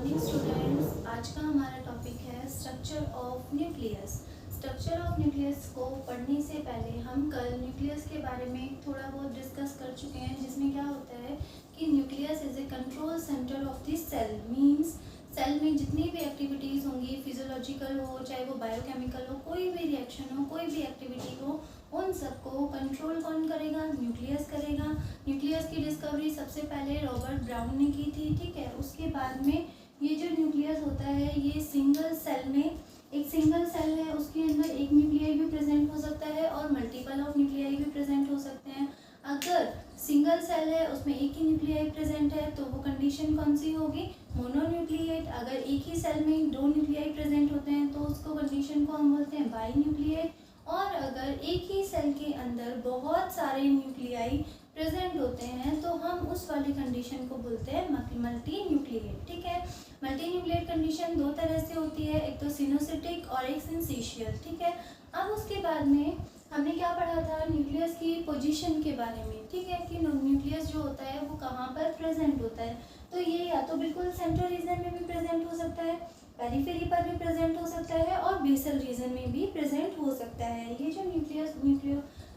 Morning students. आज का हमारा टॉपिक है structure of nucleus. Structure of nucleus को पढ़ने से पहले हम कल न्यूक्लियस के बारे में थोड़ा बहुत डिस्कस कर चुके हैं, जिसमें क्या होता है कि nucleus is a control centre of the cell. Means cell में जितनी भी एक्टिविटीज़ होंगी, फिजियोलॉजिकल हो चाहे वो बायोकेमिकल हो, कोई भी रिएक्शन हो, कोई भी एक्टिविटी हो, उन सबको कंट्रोल कौन करेगा? न्यूक्लियस करेगा। न्यूक्लियस की डिस्कवरी सबसे पहले रॉबर्ट ब्राउन ने की थी, ठीक है। उसके बाद में ये जो न्यूक्लियस होता है, ये सिंगल सेल में एक सिंगल सेल है, उसके अंदर एक न्यूक्लियाई भी प्रेजेंट हो सकता है और मल्टीपल ऑफ न्यूक्लियाई भी प्रेजेंट हो सकते हैं। अगर सिंगल सेल है, उसमें एक ही न्यूक्लियाई प्रेजेंट है, तो वो कंडीशन कौन सी होगी? मोनोन्यूक्लिएट। अगर एक ही सेल में दो न्यूक्लियाई प्रेजेंट होते हैं तो उसको कंडीशन को हम बोलते हैं बाई न्यूक्लिएट। और अगर एक ही सेल के अंदर बहुत सारे न्यूक्लियाई प्रेजेंट होते हैं तो हम उस वाली कंडीशन को बोलते हैं मल्टी न्यूक्लिएट, ठीक है। मल्टी न्यूक्लिएट कंडीशन दो तरह से होती है, एक तो सिनोसिटिक और एक सिंसिशियल, ठीक है। अब उसके बाद में हमने क्या पढ़ा था? न्यूक्लियस की पोजीशन के बारे में, ठीक है, कि न्यूक्लियस जो होता है वो कहाँ पर प्रेजेंट होता है। तो ये या तो बिल्कुल सेंट्रल रीजन में भी प्रेजेंट हो सकता है, पेरिफेरी पर भी प्रेजेंट हो सकता है और बेसल रीजन में भी प्रेजेंट हो सकता है। ये जो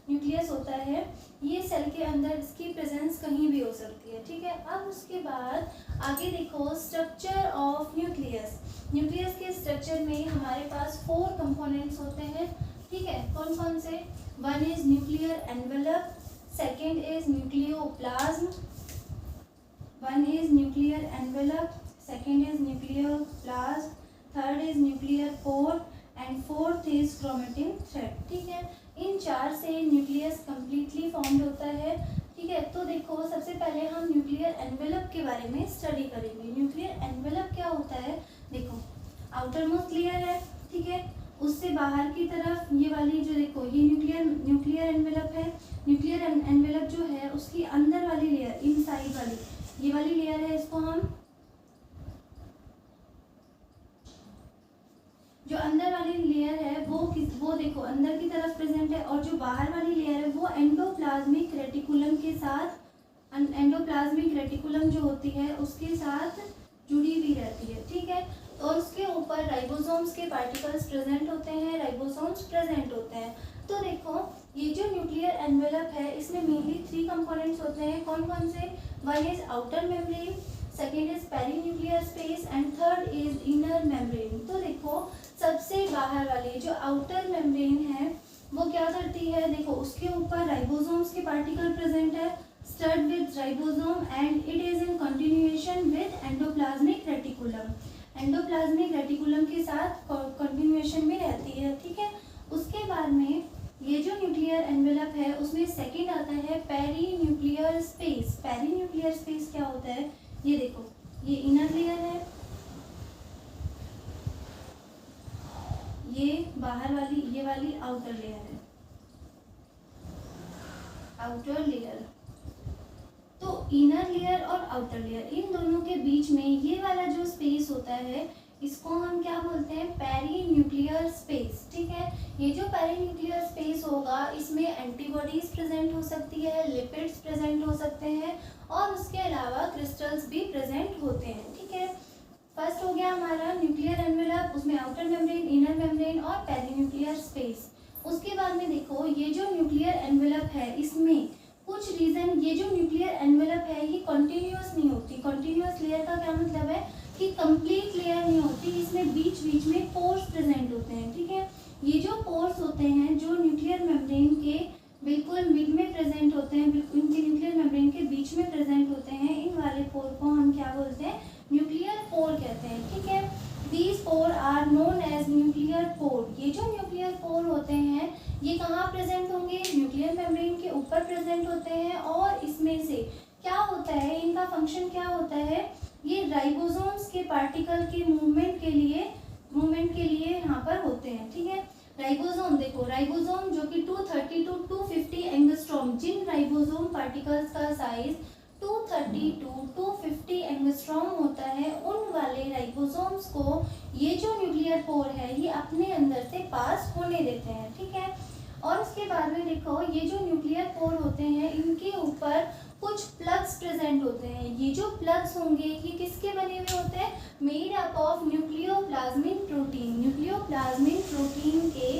न्यूक्लियस होता है, ये सेल के अंदर इसकी प्रेजेंस कहीं भी हो सकती है, ठीक है। अब उसके बाद आगे देखो स्ट्रक्चर ऑफ न्यूक्लियस। न्यूक्लियस के स्ट्रक्चर में हमारे पास 4 कंपोनेंट्स होते हैं, ठीक है। कौन कौन से? One is nuclear envelope, second is nucleoplasm, one is nuclear envelope, second is nucleoplasm, third is nuclear pore and fourth is chromatin thread, ठीक है। इन 4 से न्यूक्लियस कंप्लीटली फॉर्म्ड होता है, ठीक है। तो देखो सबसे पहले हम न्यूक्लियर एनवेलप के बारे में स्टडी करेंगे। न्यूक्लियर एनवेलप क्या होता है? देखो आउटर मोस्ट लेयर है, ठीक है, उससे बाहर की तरफ ये वाली जो देखो ये न्यूक्लियर एनवेलप है। न्यूक्लियर एनवेलप जो है उसकी अंदर वाली लेयर, इनसाइड वाली ये वाली लेयर है, इसको हम जो अंदर वाली लेयर है वो देखो अंदर की तरफ प्रेजेंट है, और जो बाहर वाली लेयर है वो एंडोप्लाज्मिक रेटिकुलम के साथ, एंडोप्लाज्मिक रेटिकुलम जो होती है उसके साथ जुड़ी हुई रहती है, ठीक है। और उसके ऊपर राइबोसोम्स के पार्टिकल्स प्रेजेंट होते हैं, राइबोसोम्स प्रेजेंट होते हैं। तो देखो ये जो न्यूक्लियर एनवेलप है इसमें मेनली 3 कंपोनेंट्स होते हैं। कौन कौन से? One is outer membrane, second is perinuclear space and third is inner membrane. तो देखो सबसे बाहर वाली जो आउटर मेम्ब्रेन है वो क्या करती है? देखो उसके ऊपर राइबोसोम्स के पार्टिकल प्रेजेंट है, studded with ribosome and it is in continuation with endoplasmic reticulum. Endoplasmic reticulum के साथ कंटिन्यूएशन में रहती है, ठीक है। उसके बाद में ये जो न्यूक्लियर एनवेलप है उसमें सेकेंड आता है पेरीन्यूक्लियर स्पेस। पेरीन्यूक्लियर स्पेस क्या होता है? ये देखो ये इनर लेयर है, ये बाहर वाली ये वाली आउटर लेयर है, आउटर लेयर। तो इनर लेयर और आउटर लेयर इन दोनों के बीच में ये वाला जो स्पेस होता है इसको हम क्या बोलते हैं? पेरीन्यूक्लियर स्पेस, ठीक है। ये जो पेरीन्यूक्लियर स्पेस होगा इसमें एंटीबॉडीज प्रेजेंट हो सकती है, लिपिड्स प्रेजेंट हो सकते हैं और उसके अलावा क्रिस्टल्स भी प्रेजेंट होते हैं, ठीक है। फर्स्ट हो गया हमारा न्यूक्लियर एनवेलप, उसमें आउटर मेम्ब्रेन, इनर मेम्ब्रेन और पेरीन्यूक्लियर स्पेस। उसके बाद में देखो ये जो न्यूक्लियर एनवेलप है इसमें कुछ रीजन, ये जो न्यूक्लियर एनवेलप है ये कॉन्टिन्यूस नहीं होती। कॉन्टिन्यूस लेयर का क्या मतलब है कि कंप्लीट लेयर नहीं होती, इसमें बीच बीच में पोर्स प्रेजेंट होते हैं, ठीक है। ये जो पोर्स होते हैं जो न्यूक्लियर मेम्ब्रेन के बिल्कुल मिड में प्रेजेंट होते हैं, इनके न्यूक्लियर मेम्ब्रेन के बीच में प्रेजेंट होते हैं, इन वाले पोर को हम क्या बोलते हैं? न्यूक्लियर पोर कहते हैं, ठीक है। These pore are known as nuclear pore. ये जो न्यूक्लियर पोर होते हैं ये कहाँ प्रेजेंट होंगे? न्यूक्लियर मेम्ब्रेन के ऊपर प्रेजेंट होते हैं और इसमें से क्या होता है, इनका फंक्शन क्या होता है? ये राइबोसोम्स के पार्टिकल के मूवमेंट के लिए यहाँ पर होते हैं, ठीक है। राइबोसोम देखो, राइबोसोम जो कि 230 to 250 एंगस्ट्रॉम, जिन राइबोसोम पार्टिकल्स का साइज 230 to 250 एंगस्ट्रॉम होता है, उन वाले राइबोसोम्स को ये जो न्यूक्लियर पोर है ये अपने अंदर से पास होने देते हैं, ठीक है। और उसके बाद में देखो ये जो न्यूक्लियर पोर होते हैं इनके ऊपर कुछ प्लग्स प्रेजेंट प्रेजेंट होते हैं। ये जो प्लग्स होंगे ये किसके बने हुए होते हैं? Made up of nucleoplasmic protein. Nucleoplasmic protein के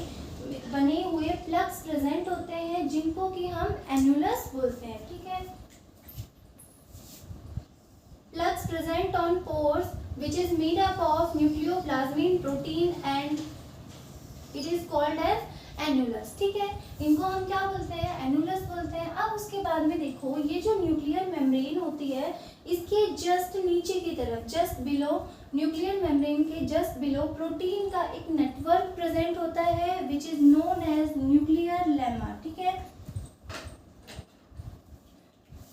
बने हुए प्लग्स प्रेजेंट होते हैं जिनको कि हम एन्युलस बोलते हैं। ठीक है, plugs present on pores which is made up of nucleoplasmin protein and it is called as annulus। ठीक है, इनको हम क्या बोलते हैं? एनुलस बोलते हैं। अब उसके बाद में देखो ये जो न्यूक्लियर मेम्ब्रेन होती है इसके जस्ट नीचे की तरफ, जस्ट बिलो न्यूक्लियर मेम्ब्रेन के जस्ट बिलो प्रोटीन का एक नेटवर्क प्रेजेंट होता है which is known as nuclear lamina. ठीक है,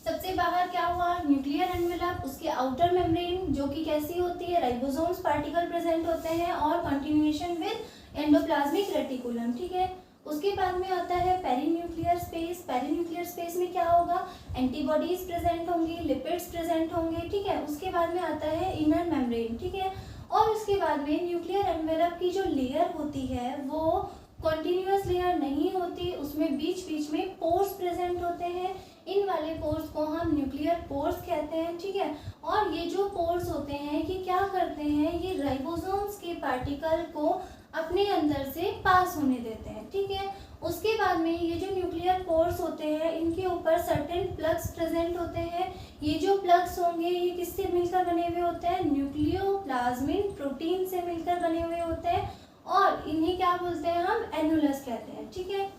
सबसे बाहर क्या हुआ? न्यूक्लियर एनवेलप, उसके आउटर मेम्ब्रेन जो कि कैसी होती है? राइबोसोम्स पार्टिकल प्रेजेंट होते हैं और कंटिन्यूएशन विद एंडोप्लाज्मिक रेटिकुलम। ठीक है, उसके बाद में आता है पेरीन्यूक्लियर स्पेस। पेरीन्यूक्लियर स्पेस में क्या होगा? एंटीबॉडीज प्रेजेंट होंगी, लिपिड्स प्रेजेंट होंगे। ठीक है, उसके बाद में आता है इनर मेम्ब्रेन। ठीक है, और उसके बाद में न्यूक्लियर एनवेलप की जो लेयर होती है वो कॉन्टिन्यूअस लेयर नहीं होती, उसमें बीच बीच में पोर्स प्रेजेंट होते हैं। इन वाले पोर्स को हम न्यूक्लियर पोर्स कहते हैं। ठीक है, और ये जो पोर्स होते हैं ये क्या करते हैं? ये राइबोसोम्स के पार्टिकल को अपने अंदर से पास होने देते हैं। ठीक है, उसके बाद में ये जो न्यूक्लियर पोर्स होते हैं इनके ऊपर सर्टेन प्लग्स प्रेजेंट होते हैं। ये जो प्लग्स होंगे ये किससे मिलकर बने हुए होते हैं? न्यूक्लियोप्लाज्मिन प्रोटीन से मिलकर बने हुए होते हैं और इन्हें क्या बोलते हैं? हम एनुलस कहते हैं। ठीक है,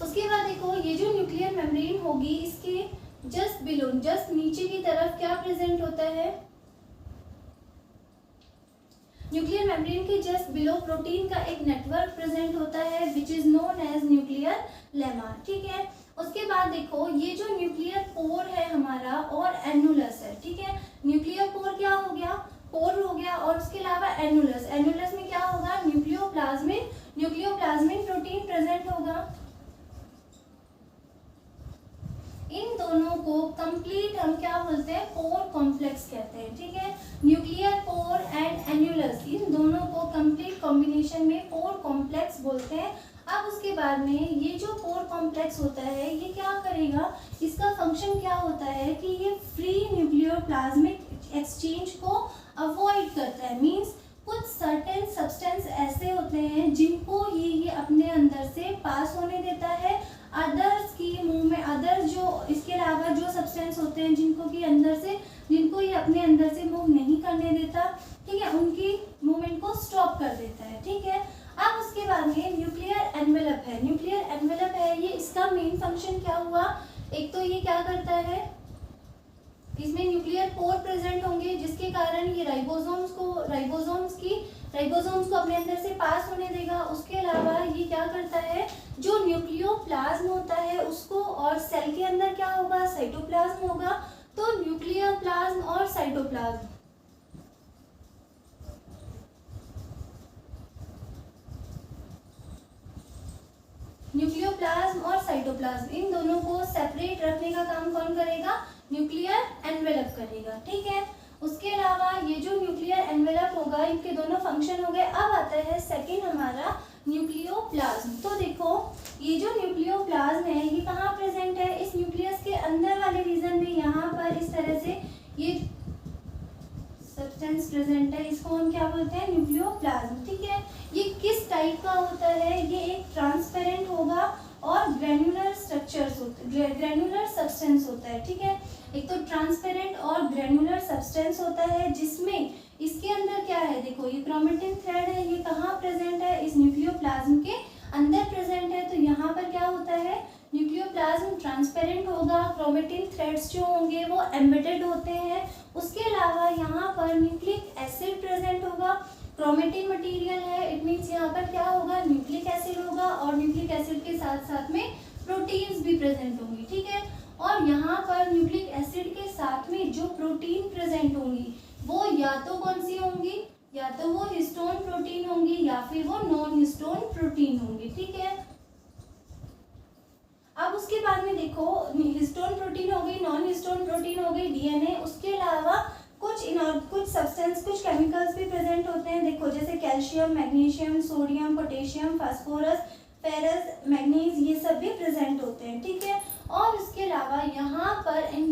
उसके बाद देखो ये जो न्यूक्लियर मेम्ब्रेन होगी इसके जस्ट बिलो, जस्ट नीचे की तरफ क्या प्रेजेंट होता है? न्यूक्लियर मेम्ब्रेन के जस्ट बिलो प्रोटीन का एक नेटवर्क प्रेजेंट होता है which is known as nuclear lamina. ठीक है, उसके बाद देखो ये जो न्यूक्लियर पोर है हमारा और एनुलस है। ठीक है, न्यूक्लियर पोर क्या हो गया? पोर हो गया, और उसके अलावा एनुलस, एनुलस में क्या होगा? न्यूक्लियोप्लाज्मिन प्रोटीन प्रेजेंट होगा। इन दोनों को कंप्लीट हम क्या बोलते हैं? पोर कॉम्प्लेक्स कहते हैं। ठीक है, न्यूक्लियर पोर एंड एन्युलस इन दोनों को कंप्लीट कॉम्बिनेशन में पोर कॉम्प्लेक्स बोलते हैं। अब उसके बाद में ये जो पोर कॉम्प्लेक्स होता है ये क्या करेगा? इसका फंक्शन क्या होता है कि ये फ्री न्यूक्लियोप्लाज्मिक एक्सचेंज को अवॉइड करता है। मीन्स कुछ सर्टेन सब्सटेंस ऐसे होते हैं जिनको ये अपने अंदर से पास होने देता है, अदर्स की मुंह में, अदर्स जो इसके अलावा जो सब्सटेंस होते हैं जिनको ये अपने अंदर से मूव नहीं करने देता। ठीक है, उनकी मूवमेंट को स्टॉप कर देता है। ठीक है, अब उसके बाद में न्यूक्लियर एनवेलप है। न्यूक्लियर एनवेलप है ये, इसका मेन फंक्शन क्या हुआ? एक तो ये क्या करता है? इसमें न्यूक्लियर पोर प्रेजेंट होंगे जिसके कारण ये राइबोसोम्स को अपने अंदर से पास होने देगा। उसके अलावा ये क्या करता है? जो न्यूक्लियोप्लाज्म होता है उसको, और सेल के अंदर क्या होगा? साइटोप्लाज्म होगा। तो न्यूक्लियोप्लाज्म और साइटोप्लाज्म, न्यूक्लियोप्लाज्म और साइटोप्लाज्म इन दोनों को सेपरेट रखने का काम कौन करेगा? न्यूक्लियर एनवेलप करेगा। ठीक है, उसके अलावा ये जो न्यूक्लियर एनवेलप होगा इनके दोनों फंक्शन हो गए। अब आता है सेकंड हमारा न्यूक्लियोप्लाज्म। तो देखो ये जो न्यूक्लियोप्लाज्म है ये कहाँ प्रेजेंट है? इस न्यूक्लियस के अंदर वाले रीजन में, यहाँ पर इस तरह से ये सब्सटेंस प्रेजेंट है, इसको हम क्या बोलते हैं? न्यूक्लियोप्लाज्म। ठीक है, ये किस टाइप का होता है? ये एक ट्रांसपेरेंट होगा और ग्रेनुलर स्ट्रक्चर्स होते, ग्रेनुलर सब्सटेंस होता है। ठीक है, एक तो ट्रांसपेरेंट और ग्रेनुलर सब्सटेंस होता है जिसमें इसके अंदर क्या है? देखो ये क्रोमेटिन थ्रेड है, ये कहाँ प्रेजेंट है? इस न्यूक्लियोप्लाज्म के अंदर प्रेजेंट है। तो यहाँ पर क्या होता है? न्यूक्लियोप्लाज्म ट्रांसपेरेंट होगा, क्रोमेटिन थ्रेड्स जो होंगे वो एम्बेडेड होते हैं। उसके अलावा यहाँ पर न्यूक्लिक एसिड प्रेजेंट होगा, क्रोमेटिन मटेरियल है, इट मीन्स यहाँ पर क्या होगा? न्यूक्लिक एसिड होगा, और न्यूक्लिक एसिड के साथ साथ में प्रोटीन्स भी प्रेजेंट होंगी। ठीक है, और यहाँ पर न्यूक्लिक एसिड के साथ में जो प्रोटीन प्रेजेंट होंगी वो या तो कौन सी होंगी? या तो वो हिस्टोन प्रोटीन होंगी या फिर वो नॉन हिस्टोन प्रोटीन होंगी। ठीक है, अब उसके बाद में देखो हिस्टोन प्रोटीन हो गई, नॉन हिस्टोन प्रोटीन हो गई, डीएनए। उसके अलावा कुछ सब्सटेंस, कुछ केमिकल्स भी प्रेजेंट होते हैं। देखो जैसे calcium, magnesium, sodium, potassium, phosphorus, ferrous, manganese, ये सब भी प्रेजेंट होते हैं। ठीक है, और इसके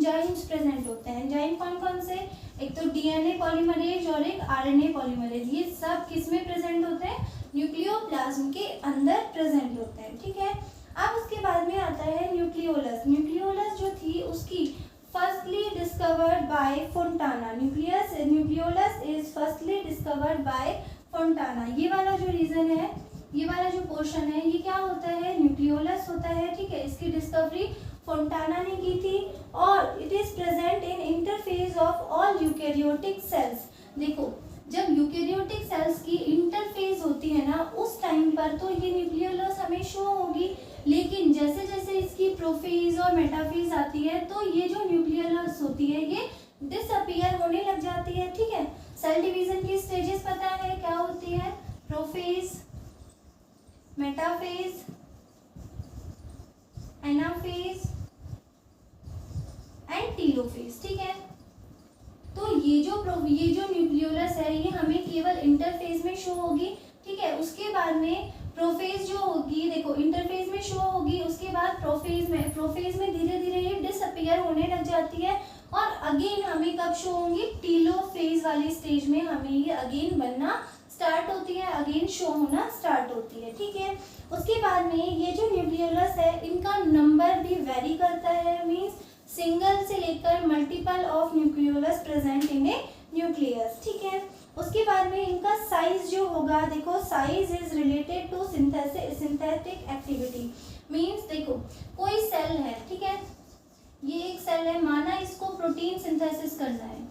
एंजाइम्स प्रेजेंट होते हैं। एंजाइम कौन कौन से, एक तो डीएनए पॉलीमरेज और एक आरएनए पॉलीमरेज, ये सब किस में प्रेजेंट होते हैं, न्यूक्लियोप्लाज्म के अंदर प्रेजेंट होते हैं, ठीक है। अब उसके बाद में आता है न्यूक्लियोलस। न्यूक्लियोलस जो थी उसकी firstly discovered by Fontana. Nucleolus is firstly discovered by Fontana. ये वाला जो रीजन है, ये वाला जो पोर्शन है, ये क्या होता है, न्यूक्लियोलस होता है, ठीक है। इसकी डिस्कवरी फोंटाना ने की थी और it is present in interface of all eukaryotic sales. देखो जब यूकेरियोटिक सेल्स की इंटरफेज होती है ना, उस टाइम पर तो ये न्यूक्लियोलस हमें शो होगी, लेकिन जैसे जैसे इसकी प्रोफेज और मेटाफेज आती है तो ये जो न्यूक्लियोलस होती है ये डिसअपीयर होने लग जाती है, ठीक है। सेल डिवीजन की स्टेजेस पता है क्या होती है, prophase, metaphase, anaphase and telophase, ठीक है। तो ये जो न्यूक्लियोलस है ये हमें केवल इंटरफेज में शो होगी, ठीक है। उसके बाद में प्रोफेज जो होगी, देखो इंटरफेज में शो होगी, उसके बाद प्रोफेज में धीरे धीरे ये डिसअपीयर होने लग जाती है और अगेन हमें कब शो होंगी, टीलोफेज वाली स्टेज में हमें ये अगेन बनना स्टार्ट होती है, अगेन शो होना स्टार्ट होती है, ठीक है। उसके बाद में ये जो न्यूक्लियोलस है इनका नंबर भी वेरी करता है, मीन्स सिंगल से लेकर multiple of nucleolus present in A nucleus, ठीक है। उसके बाद में इनका साइज जो होगा, देखो size is related to synthetic activity. Means देखो कोई सेल है, ठीक है, ये एक सेल है, माना इसको प्रोटीन सिंथेसिस करना है,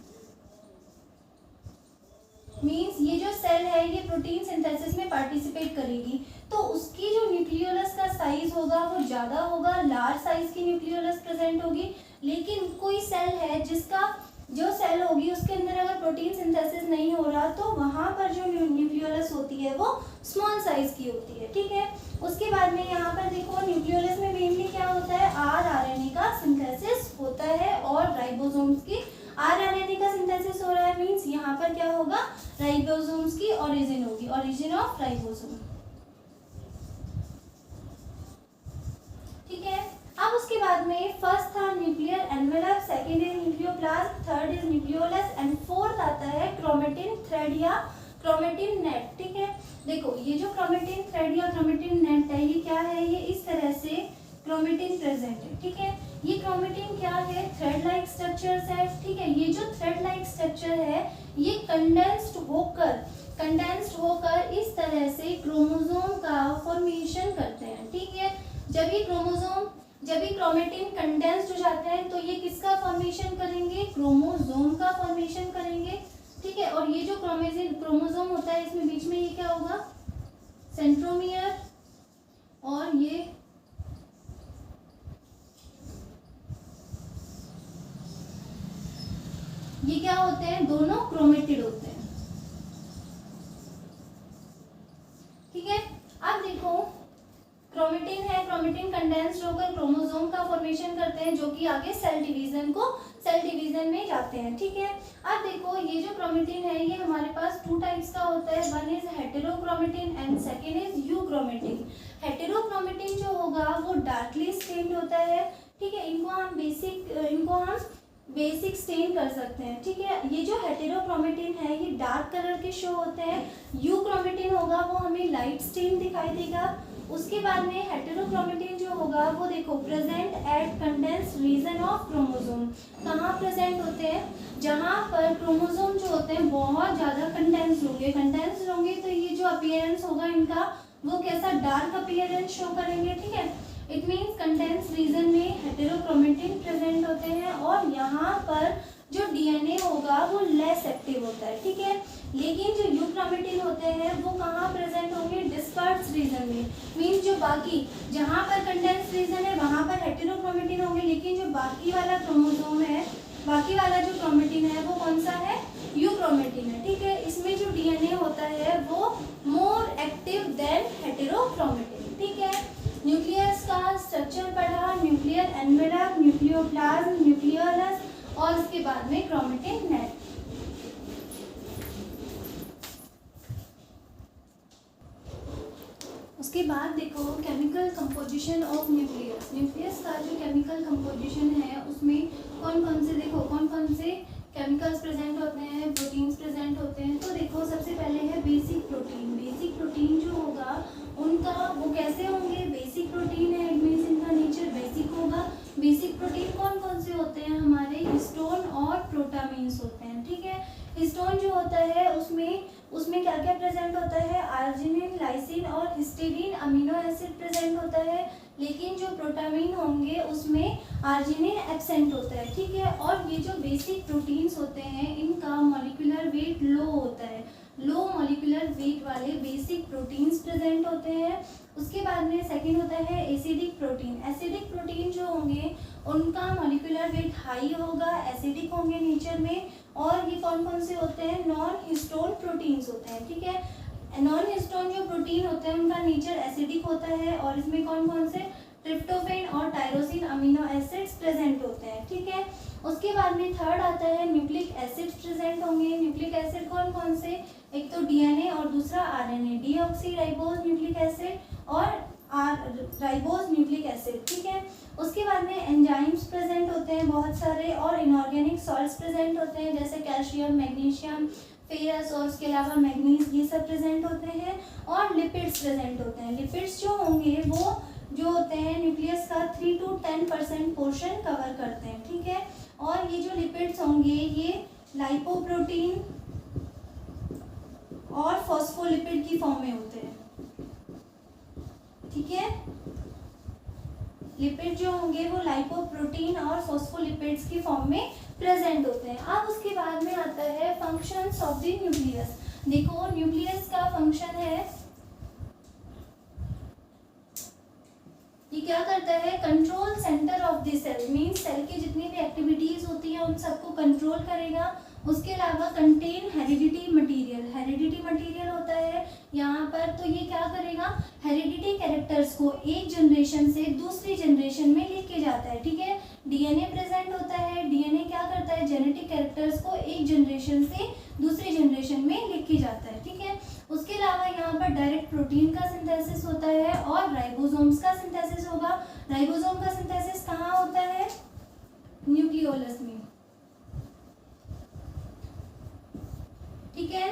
मींस ये जो सेल है ये प्रोटीन सिंथेसिस में पार्टिसिपेट करेगी, तो उसकी जो न्यूक्लियोलस का साइज होगा वो ज़्यादा होगा, लार्ज साइज की न्यूक्लियोलस प्रेजेंट होगी। लेकिन कोई सेल है जिसका जो सेल होगी उसके अंदर अगर प्रोटीन सिंथेसिस नहीं हो रहा तो वहाँ पर जो न्यूक्लियोलस होती है वो स्मॉल साइज की होती है, ठीक है। उसके बाद में यहाँ पर देखो न्यूक्लियोलस में मेनली क्या होता है, आरएनए का सिंथेसिस होता है और राइबोसोम्स की आरएनए का सिंथेसिस हो रहा है, मींस यहाँ पर क्या होगा, राइबोसोम्स की ओरिजिन होगी, ओरिजिन ऑफ राइबोसोम, ठीक है। अब उसके बाद में फर्स्ट था nuclear envelope, second is nucleoplasm, third is nucleolus and fourth आता है क्रोमेटिन थ्रेड या क्रोमेटिन नेट, ठीक है। देखो ये जो क्रोमेटिन थ्रेड या क्रोमेटिन नेट है ये क्या है, ये इस तरह से क्रोमेटिन प्रेजेंट है, ठीक है। ये क्रोमेटिन क्या है, थ्रेड लाइक स्ट्रक्चर्स है, ठीक है। ये जो थ्रेड लाइक स्ट्रक्चर है ये कंडेंस्ड होकर इस तरह से क्रोमोसोम का फॉर्मेशन करते हैं, ठीक है। जब ये क्रोमेटिन कंडेंस्ड हो जाते हैं तो ये किसका फॉर्मेशन करेंगे, क्रोमोसोम का फॉर्मेशन करेंगे, ठीक है। और ये जो क्रोमोसोम होता है इसमें बीच में ये क्या होगा, सेंट्रोमियर, और ये क्या होते हैं, दोनों क्रोमेटिड होते हैं, ठीक है। अब देखो क्रोमेटिन है, क्रोमेटिन कंडेंस्ड होकर क्रोमोसोम का फॉर्मेशन करते हैं जो कि आगे सेल डिवीजन में जाते हैं, ठीक है। अब देखो ये जो क्रोमेटिन है ये हमारे पास टू टाइप्स का होता है, one is heterochromatin and second is euchromatin. Heterochromatin जो होगा वो डार्कली स्टेन्ड होता है, ठीक है। इनको हम बेसिक स्टेन कर सकते हैं, ठीक है। ये जो हेटेरोक्रोमेटिन है ये डार्क कलर के शो होते हैं, यूक्रोमेटिन होगा वो हमें लाइट स्टेन दिखाई देगा। उसके बाद में हेटेरोक्रोमेटिन जो होगा वो देखो present at condensed region of chromosome, कहाँ प्रेजेंट होते हैं, जहाँ पर क्रोमोसोम जो होते हैं बहुत ज़्यादा कंडेंस्ड होंगे तो ये जो अपीयरेंस होगा इनका वो कैसा, डार्क अपीयरेंस शो करेंगे, ठीक है। इट मीन्स कंडेंस्ड रीजन में हेटेरोक्रोमेटिन प्रेजेंट होते हैं और यहाँ पर जो डीएनए होगा वो लेस एक्टिव होता है, ठीक है। लेकिन जो यूक्रोमेटिन होते हैं वो कहाँ प्रेजेंट होंगे, डिस्पर्स्ड रीजन में, मीन्स जो बाकी जहाँ पर कंडेंस्ड रीजन है वहाँ पर हेटेरोक्रोमेटिन होंगे, लेकिन जो बाकी वाला क्रोमोसोम है, बाकी वाला जो क्रोमेटिन है वो कौन सा है, यूक्रोमेटिन है, ठीक है। इसमें जो डीएनए होता है वो मोर एक्टिव देन हेटेरोक्रोमेटिन, ठीक है। न्यूक्लियस का स्ट्रक्चर पढ़ा, न्यूक्लियर एनवेलप, न्यूक्लियोप्लाज्म, न्यूक्लियोलस और उसके बाद में क्रोमेटिन नेट। उसके बाद देखो chemical composition of nucleus. Nucleus का जो केमिकल कंपोजिशन है उसमें कौन कौन केमिकल्स प्रेजेंट होते हैं, प्रोटीन्स प्रेजेंट होते हैं। तो देखो सबसे पहले है बेसिक प्रोटीन। बेसिक प्रोटीन जो होगा उनका वो कैसे होंगे, बेसिक प्रोटीन है, इट मीन्स इनका नेचर बेसिक होगा। बेसिक प्रोटीन कौन कौन से होते हैं हमारे, हिस्टोन और प्रोटामीन्स होते हैं, ठीक है। हिस्टोन जो होता है उसमें क्या क्या प्रेजेंट होता है, आर्जिनिन, लाइसिन और हिस्टीडीन अमीनो एसिड प्रेजेंट होता है। लेकिन जो प्रोटामीन होंगे उसमें आर्जिनिन एब्सेंट होता है, ठीक है। और ये जो बेसिक प्रोटीन्स होते हैं इनका मॉलिक्यूलर वेट लो होता है। लो मॉलिक्यूलर वेट वाले बेसिक प्रोटीन्स प्रेजेंट होते हैं। उसके बाद में सेकंड होता है एसिडिक प्रोटीन। एसिडिक प्रोटीन जो होंगे उनका मॉलिक्यूलर वेट हाई होगा, एसिडिक होंगे नेचर में। और ये कौन कौन से होते हैं, नॉन हिस्टोन प्रोटीन्स होते हैं, ठीक है। नॉन हिस्टोन जो प्रोटीन होते हैं उनका नेचर एसिडिक होता है और इसमें कौन कौन से ट्रिप्टोफेन और टायरोसिन अमीनो एसिड्स प्रेजेंट होते हैं, ठीक है। उसके बाद में थर्ड आता है न्यूक्लिक एसिड्स प्रेजेंट होंगे। न्यूक्लिक एसिड कौन कौन से, एक तो डीएनए और दूसरा आरएनए, डीऑक्सीराइबोज न्यूक्लिक एसिड और राइबोज न्यूक्लिक एसिड, ठीक है। उसके बाद में एंजाइम्स प्रेजेंट होते हैं बहुत सारे और इनऑर्गेनिक सॉल्ट्स प्रेजेंट होते हैं जैसे कैल्शियम, मैग्नीशियम, फेरस और उसके अलावा मैग्नीज, ये सब प्रेजेंट होते हैं। और लिपिड्स प्रेजेंट होते हैं। लिपिड्स जो होंगे वो जो होते हैं न्यूक्लियस का 3 to 10% पोर्शन कवर करते हैं, ठीक है। और ये जो लिपिड्स होंगे ये लाइपोप्रोटीन और फॉस्फोलिपिड की फॉर्म में होते हैं, ठीक है। लिपिड जो होंगे वो लाइपोप्रोटीन और फॉस्फोलिपिड्स की फॉर्म में प्रेजेंट होते हैं। अब उसके बाद में आता है फंक्शंस ऑफ द न्यूक्लियस। देखो न्यूक्लियस का फंक्शन है, ये क्या करता है, control centre of the cell, means cell की जितनी भी एक्टिविटीज होती है उन सबको कंट्रोल करेगा। उसके अलावा contain heredity material, heredity material होता है यहाँ पर, तो ये क्या करेगा, हेरिडिटी कैरेक्टर्स को एक जनरेशन से दूसरी जनरेशन में लेके जाता है, ठीक है। डीएनए प्रेजेंट होता है, डीएनए क्या करता है, जेनेटिक कैरेक्टर्स को एक जनरेशन से दूसरी जनरेशन में लेके जाता है, ठीक है। उसके अलावा यहाँ पर डायरेक्ट प्रोटीन का सिंथेसिस होता है और राइबोसोम्स का सिंथेसिस होगा। राइबोसोम का सिंथेसिस कहाँ होता है, न्यूक्लियोलस में, ठीक है।